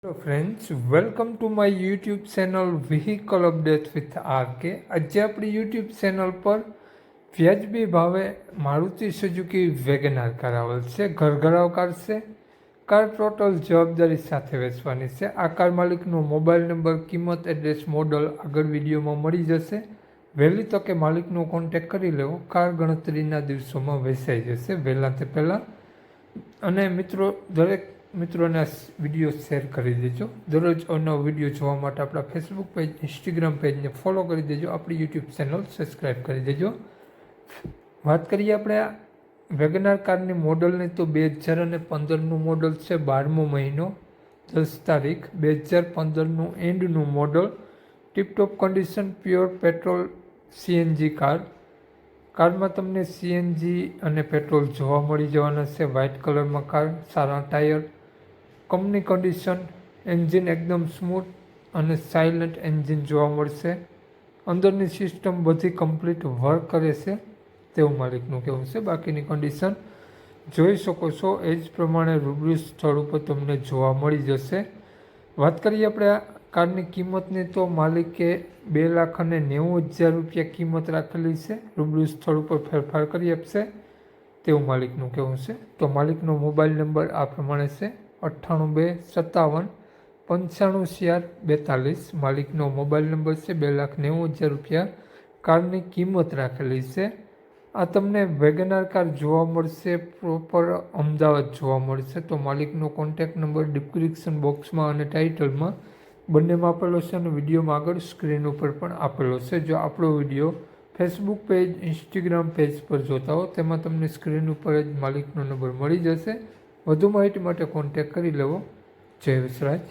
Hello friends, welcome to my YouTube channel vehicle update with RK. આજે આપણી YouTube channel પર વ્યાજબી ભાવે મારુતિ સુઝુકી વેગનાર કાર આવેલ છે. ઘરઘરાવ કાર છે. કાર ટોટલ જવાબદારી સાથે વેચવાની છે. આ કાર માલિકનો મોબાઈલ નંબર, કિંમત, એડ્રેસ, મોડલ આગળ વિડીયોમાં મળી જશે. વહેલી તકે માલિકનો કોન્ટેક કરી લેવો. કાર ગણતરીના દિવસોમાં વેચાઈ જશે વહેલા તે પહેલાં. અને મિત્રો, દરેક મિત્રોને વિડીયો શેર કરી દેજો. દરરોજ અવનવો વિડીયો જોવા માટે આપણા ફેસબુક પેજ, ઇન્સ્ટાગ્રામ પેજને ફોલો કરી દેજો. આપણી યુટ્યુબ ચેનલ સબસ્ક્રાઈબ કરી દેજો. વાત કરીએ આપણે આ વેગનાર કારની મોડલની, તો 2015નું મોડલ છે. 12મો મહિનો 10 તારીખ 2015નું એન્ડનું model. Tiptop condition, pure petrol CNG car. કારમાં તમને સીએનજી અને પેટ્રોલ જોવા મળી જવાના છે. વ્હાઇટ કલરમાં કાર, સારા ટાયર, કંપની કન્ડિશન, એન્જિન એકદમ સ્મૂથ અને સાયલન્ટ એન્જિન જોવા મળશે. અંદરની સિસ્ટમ બધી કમ્પ્લીટ વર્ક કરે છે તેવું માલિકનું કહેવું છે. બાકીની કન્ડિશન જોઈ શકો છો એ જ પ્રમાણે રૂબરૂ સ્થળ ઉપર તમને જોવા મળી જશે. વાત કરીએ આપણે આ કારની કિંમતની, તો માલિકે 2,90,000 રૂપિયા કિંમત રાખેલી છે. રૂબરૂ સ્થળ ઉપર ફેરફાર કરી આપશે તેવું માલિકનું કહેવું છે. તો માલિકનો મોબાઈલ નંબર આ પ્રમાણે છે: 9827554042. માલિકનો મોબાઈલ નંબર છે. 2,90,000 રૂપિયા કારની કિંમત રાખેલી છે. આ તમને વેગનાર કાર જોવા મળશે પ્રોપર અમદાવાદ જોવા મળશે. તો માલિકનો કોન્ટેક્ટ નંબર ડિસ્ક્રિપ્શન બોક્સમાં અને ટાઇટલમાં બંનેમાં આપેલો છે અને વિડીયોમાં આગળ સ્ક્રીન ઉપર પણ આપેલો છે. જો આપણો video Facebook page, Instagram page પર જોતા હો, તેમાં તમને સ્ક્રીન ઉપર જ માલિકનો નંબર મળી જશે. વધુ માહિતી માટે કોન્ટેક્ટ કરી લેવો. જય વિસરાજ.